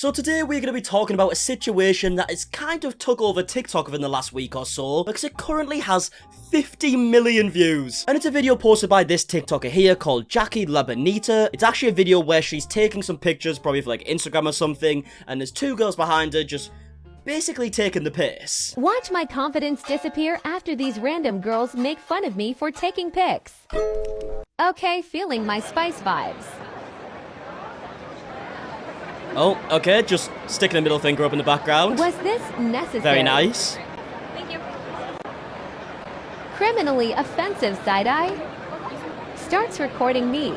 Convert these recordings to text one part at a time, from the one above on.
So today we're going to be talking about a situation that has kind of took over TikTok within the last week or so, because it currently has 50 million views. And it's a video posted by this TikToker here called Jackie La Bonita. It's actually a video where she's taking some pictures, probably for like Instagram or something, and there's two girls behind her just basically taking the piss. Watch my confidence disappear after these random girls make fun of me for taking pics. Okay, feeling my Spice vibes. Oh, okay, just sticking a middle finger up in the background. Was this necessary? Very nice. Thank you. Criminally offensive side-eye. Starts recording me.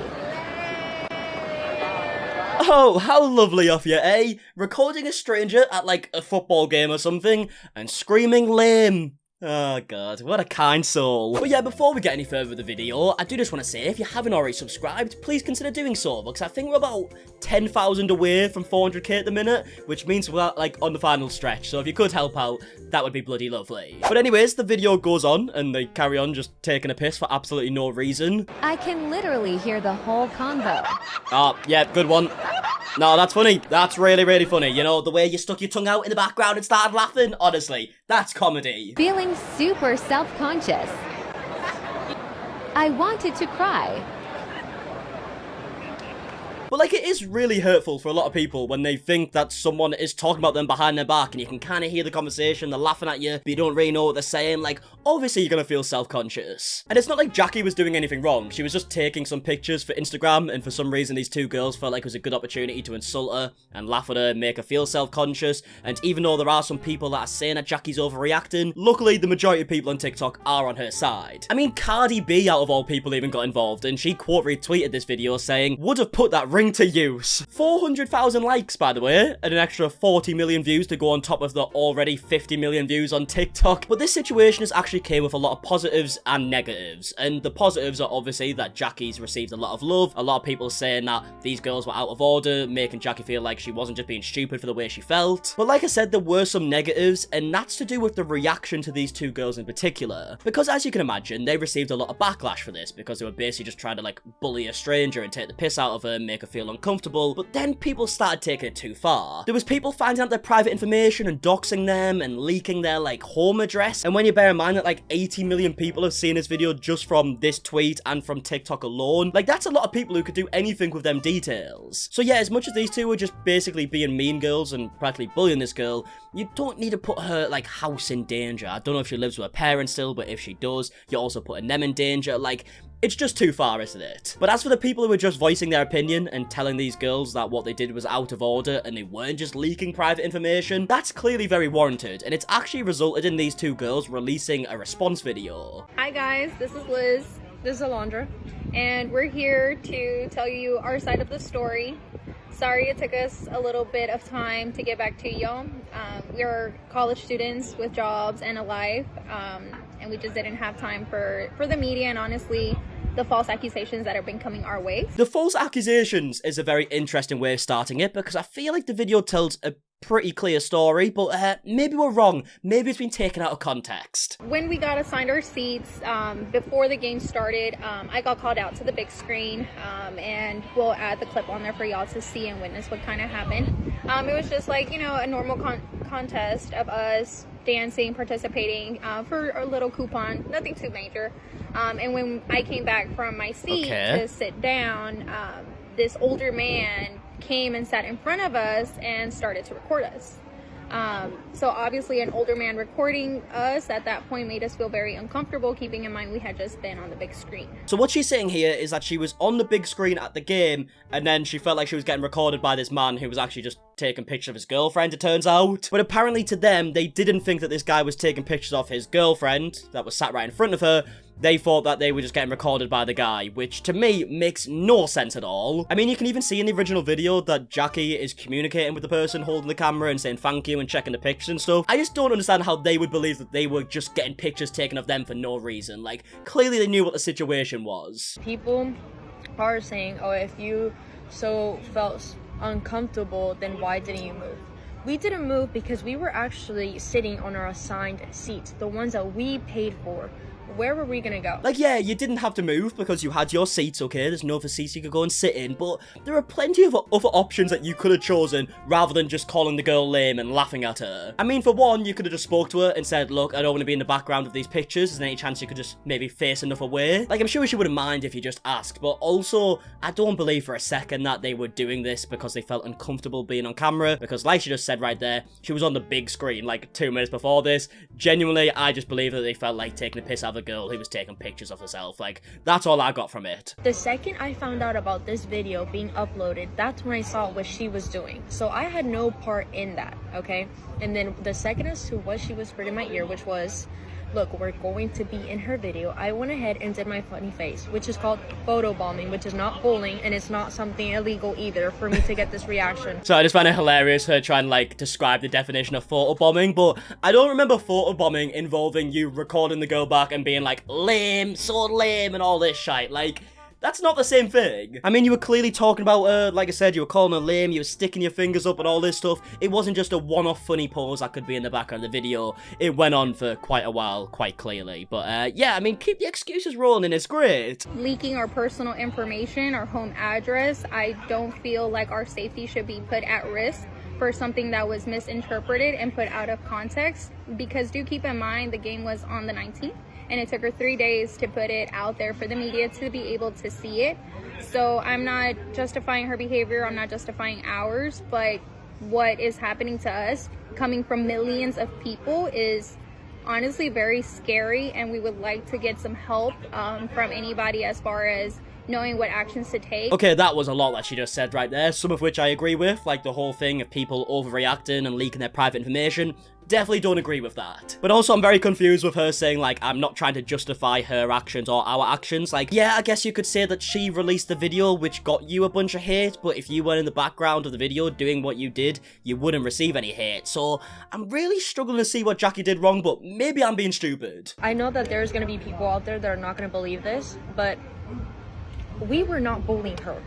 Oh, how lovely of you, eh? Recording a stranger at like a football game or something and screaming lame. Oh god, what a kind soul. But yeah, before we get any further with the video, I do just want to say, if you haven't already subscribed, please consider doing so, because I think we're about 10,000 away from 400k at the minute, which means we're like on the final stretch, so if you could help out, that would be bloody lovely. But anyways, the video goes on, and they carry on just taking a piss for absolutely no reason. I can literally hear the whole convo. Oh, yeah, good one. No, that's funny. That's really, really funny. You know, the way you stuck your tongue out in the background and started laughing? Honestly, that's comedy. Feeling super self-conscious. I wanted to cry. But like, it is really hurtful for a lot of people when they think that someone is talking about them behind their back and you can kind of hear the conversation, they're laughing at you, but you don't really know what they're saying. Like, obviously you're gonna feel self-conscious. And it's not like Jackie was doing anything wrong. She was just taking some pictures for Instagram, and for some reason these two girls felt like it was a good opportunity to insult her and laugh at her and make her feel self-conscious. And even though there are some people that are saying that Jackie's overreacting, luckily the majority of people on TikTok are on her side. I mean, Cardi B, out of all people, even got involved, and she quote retweeted this video saying, "Would have put that ring to use." 400,000 likes, by the way, and an extra 40 million views to go on top of the already 50 million views on TikTok. But this situation has actually came with a lot of positives and negatives, and the positives are obviously that Jackie's received a lot of love, a lot of people saying that these girls were out of order, making Jackie feel like she wasn't just being stupid for the way she felt. But like I said, there were some negatives, and that's to do with the reaction to these two girls in particular, because as you can imagine, they received a lot of backlash for this, because they were basically just trying to like bully a stranger and take the piss out of her and make her feel uncomfortable. But then people started taking it too far. There was people finding out their private information and doxing them and leaking their like home address, and when you bear in mind that like 80 million people have seen this video just from this tweet and from TikTok alone, like that's a lot of people who could do anything with them details. So yeah, as much as these two were just basically being mean girls and practically bullying this girl, you don't need to put her like house in danger. I don't know if she lives with her parents still, but if she does, you're also putting them in danger. Like, it's just too far, isn't it? But as for the people who were just voicing their opinion and telling these girls that what they did was out of order and they weren't just leaking private information, that's clearly very warranted, and it's actually resulted in these two girls releasing a response video. Hi guys, this is Liz. This is Alondra, and we're here to tell you our side of the story. Sorry it took us a little bit of time to get back to y'all. We are college students with jobs and a life, and we just didn't have time for the media and honestly the false accusations that have been coming our way. The false accusations is a very interesting way of starting it, because I feel like the video tells a pretty clear story, but maybe we're wrong. Maybe it's been taken out of context. When we got assigned our seats, before the game started, I got called out to the big screen, and we'll add the clip on there for y'all to see and witness what kind of happened. It was just like, you know, a normal contest of us dancing, participating for a little coupon, nothing too major. And when I came back from my seat to sit down, this older man came and sat in front of us and started to record us. So obviously an older man recording us at that point made us feel very uncomfortable, keeping in mind we had just been on the big screen. So what she's saying here is that she was on the big screen at the game, and then she felt like she was getting recorded by this man who was actually just taking pictures of his girlfriend, it turns out. But apparently to them, they didn't think that this guy was taking pictures of his girlfriend that was sat right in front of her. They thought that they were just getting recorded by the guy, which to me makes no sense at all. I mean, you can even see in the original video that Jackie is communicating with the person holding the camera and saying thank you and checking the pictures and stuff. I just don't understand how they would believe that they were just getting pictures taken of them for no reason. Like, clearly they knew what the situation was. People are saying, oh, if you so felt uncomfortable, then why didn't you move? We didn't move because we were actually sitting on our assigned seats, the ones that we paid for. where were we gonna go? Like, yeah, you didn't have to move because you had your seats, okay? There's no other seats you could go and sit in, but there are plenty of other options that you could have chosen rather than just calling the girl lame and laughing at her. I mean, for one, you could have just spoke to her and said, look, I don't want to be in the background of these pictures. Is there any chance you could just maybe face enough away? Like, I'm sure she wouldn't mind if you just asked, but also, I don't believe for a second that they were doing this because they felt uncomfortable being on camera, because like she just said right there, she was on the big screen like 2 minutes before this. Genuinely, I just believe that they felt like taking the piss out of a girl who was taking pictures of herself. Like, that's all I got from it. The second I found out about this video being uploaded, that's when I saw what she was doing. So I had no part in that, okay? And then the second as to what she whispered in my ear, which was, look, we're going to be in her video, I went ahead and did my funny face, which is called photobombing, which is not bullying, and it's not something illegal either for me to get this reaction. So I just find it hilarious her trying to like describe the definition of photobombing, but I don't remember photobombing involving you recording the girl back and being like, lame, so lame, and all this shite. Like, that's not the same thing. I mean, you were clearly talking about her, like I said, you were calling her lame, you were sticking your fingers up and all this stuff. It wasn't just a one-off funny pose that could be in the background of the video. It went on for quite a while, quite clearly. But yeah, I mean, keep the excuses rolling, it's great. Leaking our personal information, our home address, I don't feel like our safety should be put at risk for something that was misinterpreted and put out of context. Because do keep in mind, the game was on the 19th. And it took her 3 days to put it out there for the media to be able to see it. So I'm not justifying her behavior, I'm not justifying ours, but what is happening to us, coming from millions of people, is honestly very scary, and we would like to get some help from anybody as far as knowing what actions to take. Okay, that was a lot that she just said right there, some of which I agree with, like the whole thing of people overreacting and leaking their private information. Definitely don't agree with that. But also, I'm very confused with her saying, like, I'm not trying to justify her actions or our actions. Like, yeah, I guess you could say that she released the video which got you a bunch of hate, but if you weren't in the background of the video doing what you did, you wouldn't receive any hate. So, I'm really struggling to see what Jackie did wrong, but maybe I'm being stupid. I know that there's gonna be people out there that are not gonna believe this, but we were not bullying her.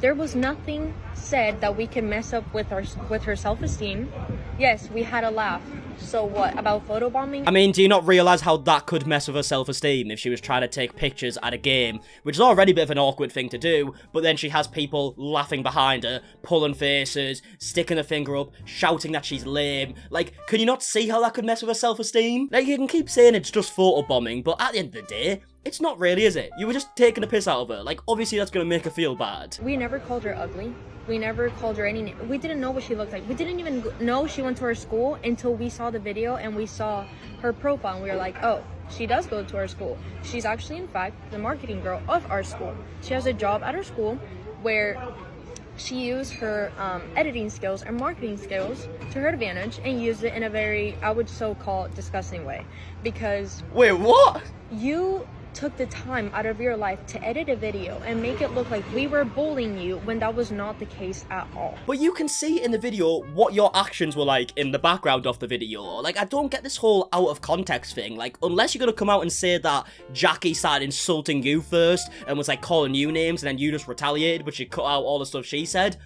There was nothing said that we can mess up with her self-esteem. Yes, we had a laugh. So what, about photobombing? I mean, do you not realize how that could mess with her self-esteem if she was trying to take pictures at a game, which is already a bit of an awkward thing to do, but then she has people laughing behind her, pulling faces, sticking a finger up, shouting that she's lame. Like, can you not see how that could mess with her self-esteem? Like, you can keep saying it's just photobombing, but at the end of the day, it's not really, is it? You were just taking a piss out of her. Like, obviously that's gonna make her feel bad. We never called her ugly. We never called her any name. We didn't know what she looked like. We didn't even know she went to our school until we saw the video and we saw her profile, and we were like, oh, she does go to our school. She's actually, in fact, the marketing girl of our school. She has a job at our school where she used her editing skills and marketing skills to her advantage and used it in a very, I would so call it, disgusting way. Because... Wait, what? You took the time out of your life to edit a video and make it look like we were bullying you when that was not the case at all. But you can see in the video what your actions were like in the background of the video. Like, I don't get this whole out of context thing. Like, unless you're gonna come out and say that Jackie started insulting you first and was like calling you names and then you just retaliated, but she cut out all the stuff she said,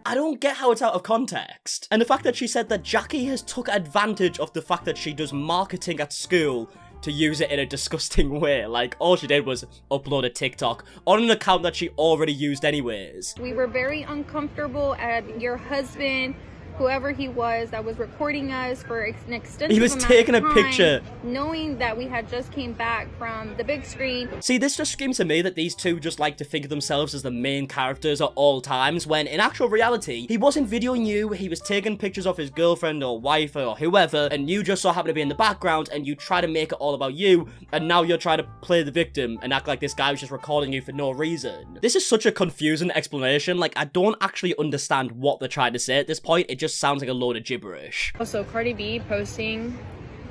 I don't get how it's out of context. And the fact that she said that Jackie has took advantage of the fact that she does marketing at school to use it in a disgusting way. Like, all she did was upload a TikTok on an account that she already used anyways. We were very uncomfortable at your husband, whoever he was that was recording us for an extensive He was amount taking of a time, picture. knowing that we had just came back from the big screen. See, this just screams to me that these two just like to think of themselves as the main characters at all times, when in actual reality, he wasn't videoing you, he was taking pictures of his girlfriend or wife or whoever, and you just so happen to be in the background, and you try to make it all about you, and now you're trying to play the victim and act like this guy was just recording you for no reason. This is such a confusing explanation. Like, I don't actually understand what they're trying to say at this point. It just sounds like a load of gibberish. Also, Cardi B posting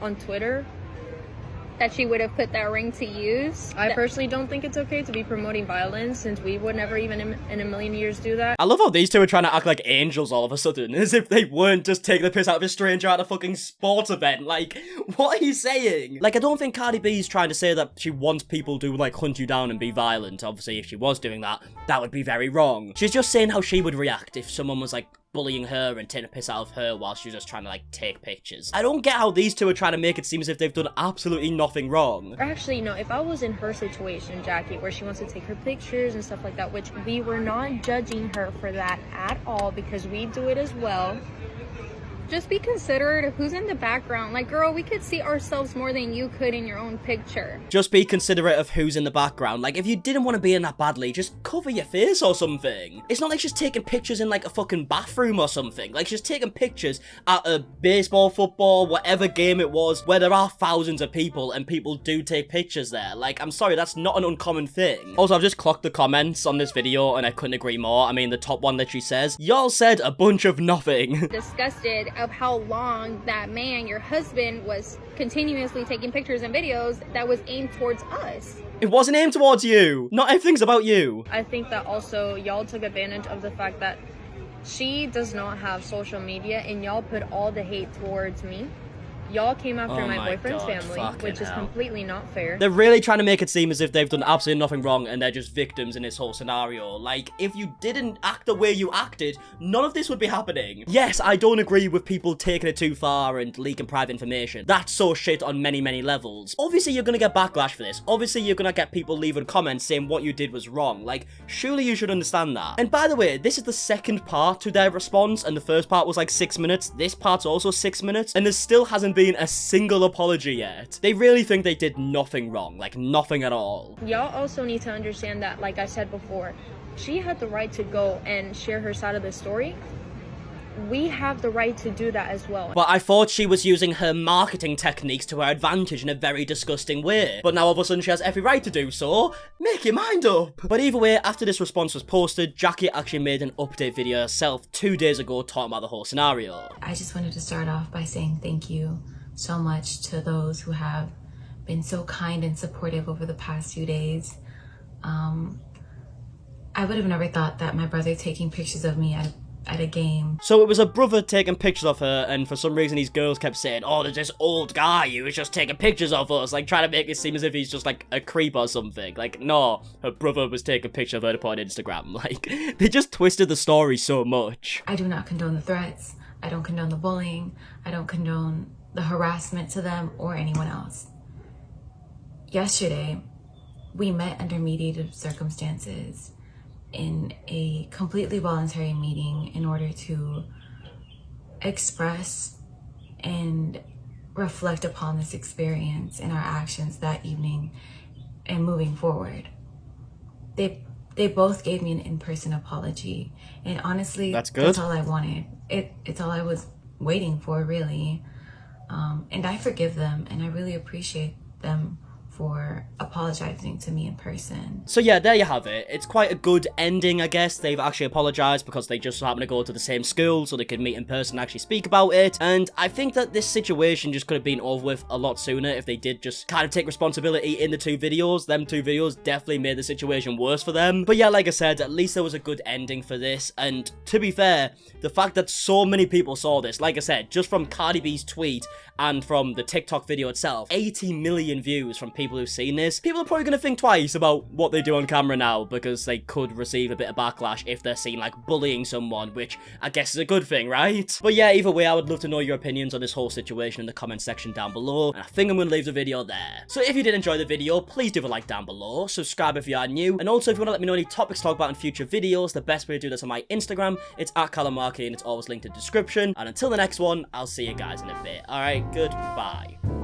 on Twitter That she would have put that ring to use. I personally don't think it's okay to be promoting violence, since we would never even in a million years do that. I love how these two are trying to act like angels all of a sudden, as if they weren't just taking the piss out of a stranger at a fucking sports event. Like, what are you saying? Like, I don't think Cardi B's trying to say that she wants people to, like, hunt you down and be violent. Obviously, if she was doing that, that would be very wrong. She's just saying how she would react if someone was, like, bullying her and taking a piss out of her while she was just trying to like take pictures. I don't get how these two are trying to make it seem as if they've done absolutely nothing wrong. Or actually, no, if I was in her situation, Jackie, where she wants to take her pictures and stuff like that, which we were not judging her for that at all, because we do it as well. Just be considerate of who's in the background. Like, girl, we could see ourselves more than you could in your own picture. Just be considerate of who's in the background. Like, if you didn't want to be in that badly, just cover your face or something. It's not like she's taking pictures in, like, a fucking bathroom or something. Like, she's taking pictures at a baseball, football, whatever game it was, where there are thousands of people, and people do take pictures there. Like, I'm sorry, that's not an uncommon thing. Also, I've just clocked the comments on this video, and I couldn't agree more. I mean, the top one literally says, "Y'all said a bunch of nothing." Disgusted of how long that man, your husband, was continuously taking pictures and videos that was aimed towards us. It wasn't aimed towards you. Not everything's about you. I think that also y'all took advantage of the fact that she does not have social media, and y'all put all the hate towards me. Y'all came after my boyfriend's family, which is completely not fair. They're really trying to make it seem as if they've done absolutely nothing wrong and they're just victims in this whole scenario. Like, if you didn't act the way you acted, none of this would be happening. Yes, I don't agree with people taking it too far and leaking private information. That's so shit on many, many levels. Obviously, you're gonna get backlash for this. Obviously, you're gonna get people leaving comments saying what you did was wrong. Like, surely you should understand that. And by the way, this is the second part to their response, and the first part was like 6 minutes. This part's also 6 minutes, and there still hasn't been a single apology yet. They really think they did nothing wrong, like nothing at all. Y'all also need to understand that, like I said before, she had the right to go and share her side of the story. We have the right to do that as well. But I thought she was using her marketing techniques to her advantage in a very disgusting way. But now all of a sudden she has every right to do so. Make your mind up. But either way, after this response was posted, Jackie actually made an update video herself 2 days ago talking about the whole scenario. I just wanted to start off by saying thank you so much to those who have been so kind and supportive over the past few days. I would have never thought that my brother taking pictures of me at a game. So it was a brother taking pictures of her, and for some reason these girls kept saying, "Oh, there's this old guy who was just taking pictures of us," like trying to make it seem as if he's just like a creep or something. Like, no, her brother was taking a picture of her to put on Instagram. Like, they just twisted the story so much. I do not condone the threats. I don't condone the bullying. I don't condone the harassment to them or anyone else. Yesterday, we met under mediated circumstances in a completely voluntary meeting in order to express and reflect upon this experience and our actions that evening and moving forward. They both gave me an in-person apology, and honestly, that's good. That's all I wanted. It's all I was waiting for, really. And I forgive them, and I really appreciate them for apologizing to me in person. So yeah, there you have it. It's quite a good ending, I guess. They've actually apologized because they just happen to go to the same school so they could meet in person and actually speak about it. And I think that this situation just could have been over with a lot sooner if they did just kind of take responsibility in the two videos. Them two videos definitely made the situation worse for them. But yeah, like I said, at least there was a good ending for this. And to be fair, the fact that so many people saw this, like I said, just from Cardi B's tweet and from the TikTok video itself, 80 million views from people who've seen this. People are probably going to think twice about what they do on camera now, because they could receive a bit of backlash if they're seen like bullying someone, which I guess is a good thing, right? But yeah, either way, I would love to know your opinions on this whole situation in the comment section down below, and I think I'm going to leave the video there. So if you did enjoy the video, please do a like down below, subscribe if you are new, and also if you want to let me know any topics to talk about in future videos, the best way to do this on my Instagram, it's @MARKIE, and it's always linked in the description. And until the next one, I'll see you guys in a bit. Alright, goodbye.